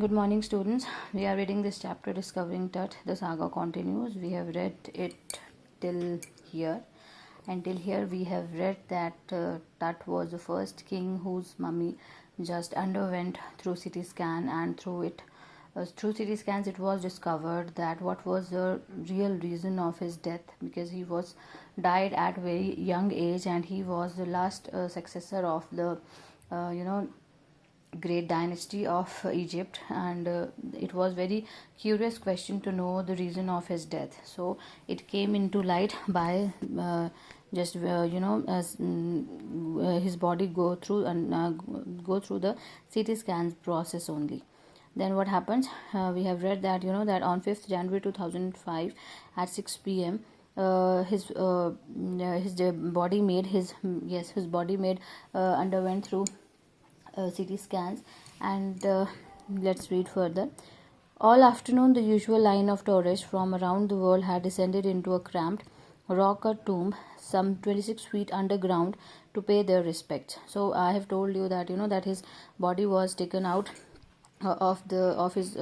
Good morning, students. We are reading this chapter, Discovering Tut. The saga continues. We have read it till here. And till here, we have read that Tut was the first king whose mummy just underwent through CT scan, and through CT scans, it was discovered that what was the real reason of his death, because he was died at very young age, and he was the last successor of the great dynasty of Egypt, and it was very curious question to know the reason of his death. So it came into light by just as his body go through the CT scans process only. Then what happens? We have read that that on 5th January 2005 at 6 p.m. His body made his body made underwent through CT scans, and let's read further. All afternoon, the usual line of tourists from around the world had descended into a cramped rock-cut tomb some 26 feet underground to pay their respects. So I have told you that that his body was taken out of his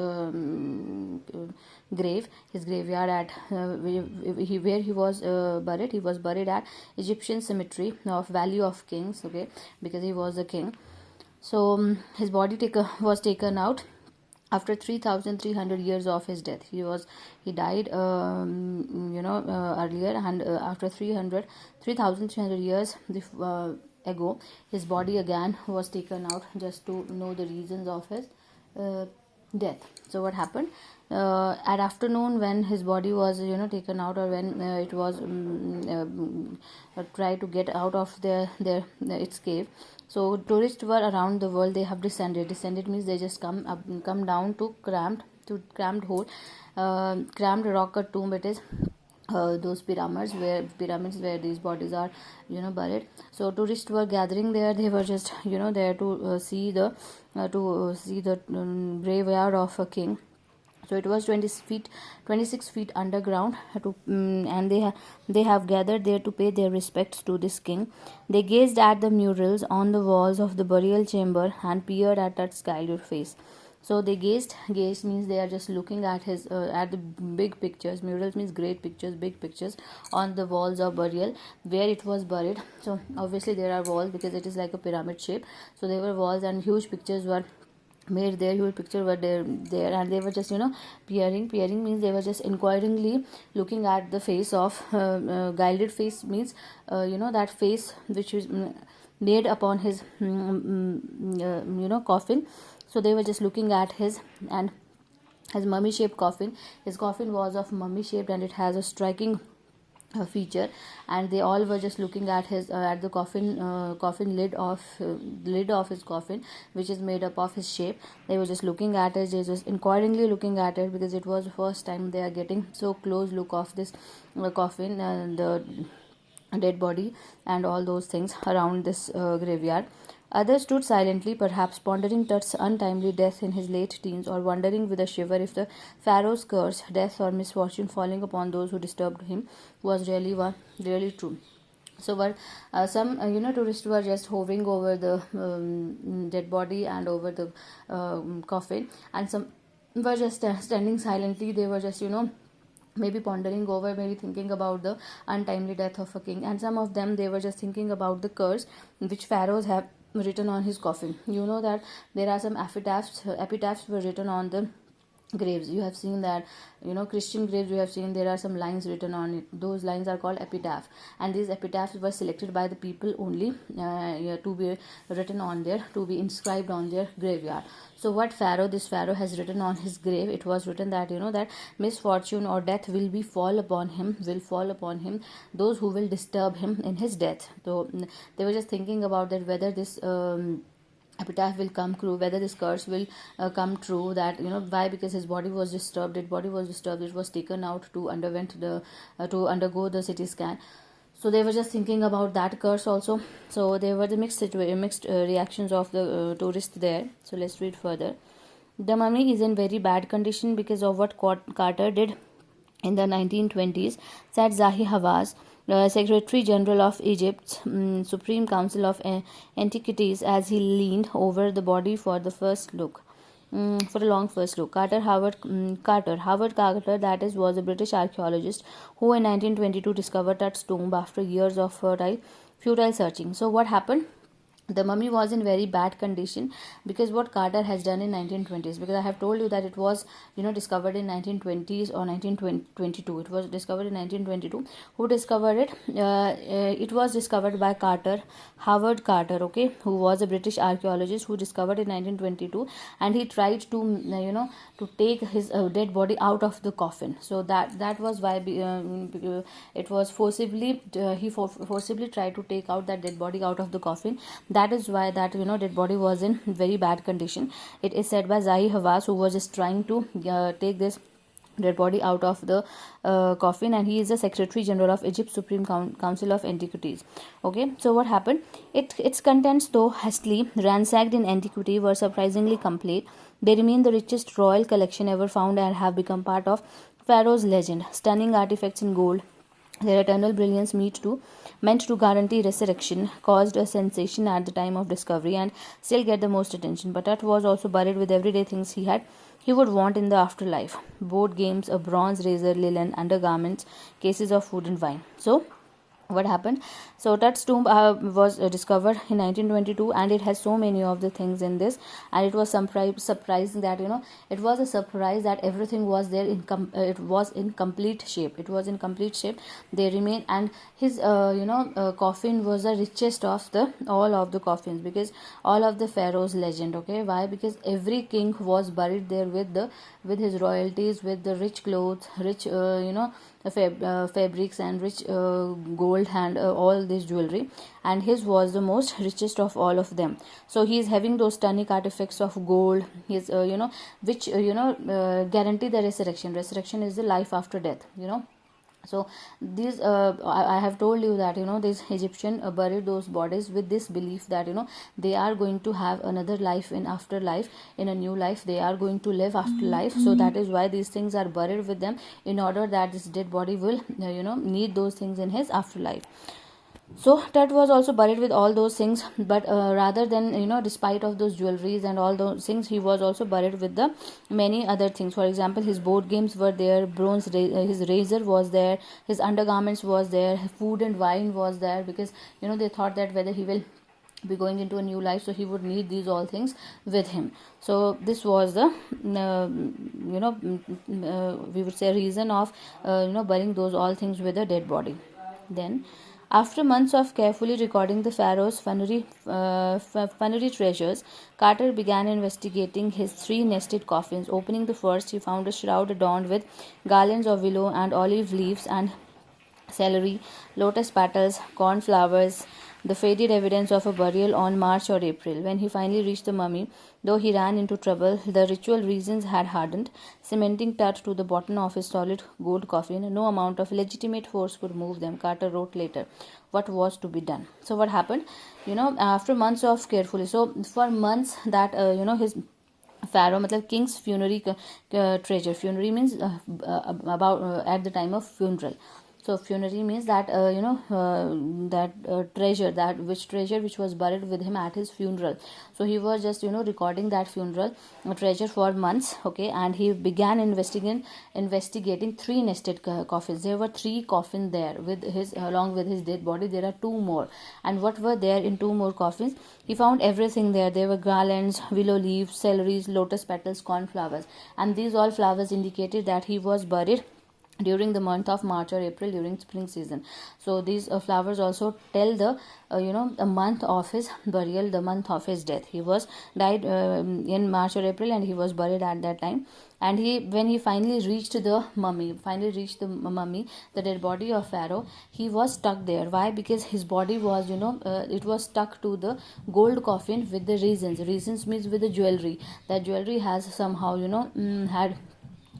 grave, his graveyard at where he was buried. He was buried at Egyptian cemetery of Valley of Kings, okay, because he was a king. So his body was taken out after 3,300 years of his death. He died earlier, and after 3,300 years ago, his body again was taken out just to know the reasons of his death. So what happened at afternoon, when his body was taken out, or when it was tried to get out of its cave. So tourists were around the world. They have descended means they just come down to cramped hole, cramped rock cut tomb. It is those pyramids where these bodies are buried. So tourists were gathering there. They were just there to see the graveyard of a king. So it was 26 feet underground, and they have gathered there to pay their respects to this king. They gazed at the murals on the walls of the burial chamber and peered at that skylit face. So they gazed means they are just looking at his at the big pictures. Murals means great pictures, big pictures on the walls of burial where it was buried. So obviously there are walls because it is like a pyramid shape. So there were walls and huge pictures were made there. Huge picture were there, and they were just peering means they were just inquiringly looking at the face of gilded face means that face which is made upon his coffin. So they were just looking at his mummy shaped coffin. His coffin was of mummy shaped, and it has a striking feature, and they all were just looking at his at the coffin lid of his coffin, which is made up of his shape. They were just looking at it. They just inquiringly looking at it, because it was the first time they are getting so close look of this coffin and the dead body and all those things around this graveyard. Others stood silently, perhaps pondering Tut's untimely death in his late teens, or wondering with a shiver if the pharaoh's curse, death or misfortune falling upon those who disturbed him, was really true. So some tourists were just hovering over the dead body and over the coffin, and some were just standing silently. They were just maybe pondering over, maybe thinking about the untimely death of a king, and some of them, they were just thinking about the curse which pharaohs have written on his coffin. That there are some epitaphs were written on the graves. You have seen that Christian graves, you have seen there are some lines written on it. Those lines are called epitaph, and these epitaphs were selected by the people only to be written on there, to be inscribed on their graveyard. So what this pharaoh has written on his grave, it was written that that misfortune or death will fall upon him, those who will disturb him in his death. So they were just thinking about that, whether this epitaph will come true, whether this curse will come true, that why, because his body was disturbed, it was taken out to undergo the CT scan. So they were just thinking about that curse also. So there were the mixed reactions of the tourists there. So let's read further. The mummy is in very bad condition because of what Carter did in the 1920s, said Zahi Hawass, Secretary General of Egypt's Supreme Council of Antiquities, as he leaned over the body for the first look. for a long first look. Howard Carter, that is, was a British archaeologist who in 1922 discovered that tomb after years of futile searching. So what happened? The mummy was in very bad condition, because what Carter has done in 1920s, because I have told you that it was discovered in 1920s or 1922. It was discovered in 1922. Who discovered it? It was discovered by Howard Carter, okay, who was a British archaeologist who discovered in 1922, and he tried to to take his dead body out of the coffin. So that was why it was forcibly forcibly tried to take out that dead body out of the coffin. That is why that dead body was in very bad condition. It is said by Zahi Hawass, who was just trying to take this dead body out of the coffin, and he is the Secretary General of Egypt's Supreme Council of Antiquities. Okay, so what happened? Its contents, though hastily ransacked in antiquity, were surprisingly complete. They remain the richest royal collection ever found and have become part of Pharaoh's legend. Stunning artifacts in gold, their eternal brilliance meant to guarantee resurrection, caused a sensation at the time of discovery and still get the most attention. But that was also buried with everyday things he would want in the afterlife: board games, a bronze razor, linen, undergarments, cases of food and wine. So what happened? So Tut's tomb was discovered in 1922, and it has so many of the things in this, and it was surprising that it was a surprise that everything was there in it was in complete shape. They remain, and his coffin was the richest of the all of the coffins, because all of the pharaoh's legend. Okay, why? Because every king was buried there with his royalties, with the rich clothes, rich fabrics, and rich gold, and all this jewelry, and his was the most richest of all of them. So he is having those stunning artifacts of gold. His which guarantee the resurrection is the life after death. So these I have told you that this Egyptian buried those bodies with this belief that they are going to have another life in afterlife, in a new life. They are going to live after life. So that is why these things are buried with them, in order that this dead body will need those things in his afterlife. So Tut was also buried with all those things, but rather than despite of those jewelries and all those things, he was also buried with the many other things. For example, his board games were there, his razor was there, his undergarments was there, food and wine was there, because they thought that whether he will be going into a new life, so he would need these all things with him. So this was the we would say reason of burying those all things with a dead body. Then, after months of carefully recording the pharaoh's funerary treasures, Carter began investigating his three nested coffins. Opening the first, he found a shroud adorned with garlands of willow and olive leaves and celery, lotus petals, cornflowers, the faded evidence of a burial on March or April. When he finally reached the mummy, though he ran into trouble, the ritual reasons had hardened, cementing Tut to the bottom of his solid gold coffin. No amount of legitimate force could move them, Carter wrote later. What was to be done? So what happened? After months of carefully, so for months that his pharaoh, matlab king's funerary treasure. Funerary means about at the time of funeral. So funerary means that treasure, treasure which was buried with him at his funeral. So he was just recording that funeral treasure for months. Okay, and he began investigating three nested coffins. There were three coffins there with his along with his dead body. There are two more, and what were there in two more coffins? He found everything there. There were garlands, willow leaves, celeries, lotus petals, cornflowers, and these all flowers indicated that he was buried during the month of March or April, during spring season. So these flowers also tell the the month of his burial, the month of his death. He was died in March or April, and he was buried at that time. And when he finally reached the mummy, the dead body of Pharaoh, he was stuck there. Why? Because his body was it was stuck to the gold coffin with the reasons. Reasons means with the jewelry. That jewelry has somehow had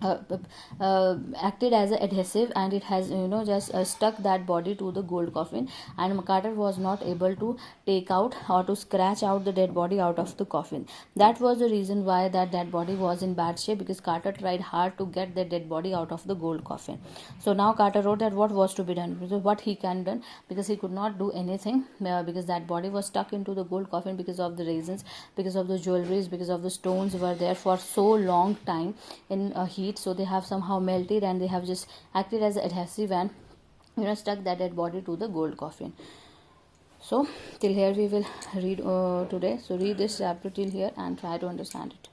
uh, acted as an adhesive, and it has just stuck that body to the gold coffin, and Carter was not able to take out or to scratch out the dead body out of the coffin. That was the reason why that dead body was in bad shape, because Carter tried hard to get the dead body out of the gold coffin. So now Carter wrote that what was to be done, because what he can done, because he could not do anything, because that body was stuck into the gold coffin because of the reasons, because of the jewelries, because of the stones were there for so long time in heat, so they have somehow melted and they have just acted as adhesive and stuck that dead body to the gold coffin. So till here we will read today. So read this chapter till here and try to understand it.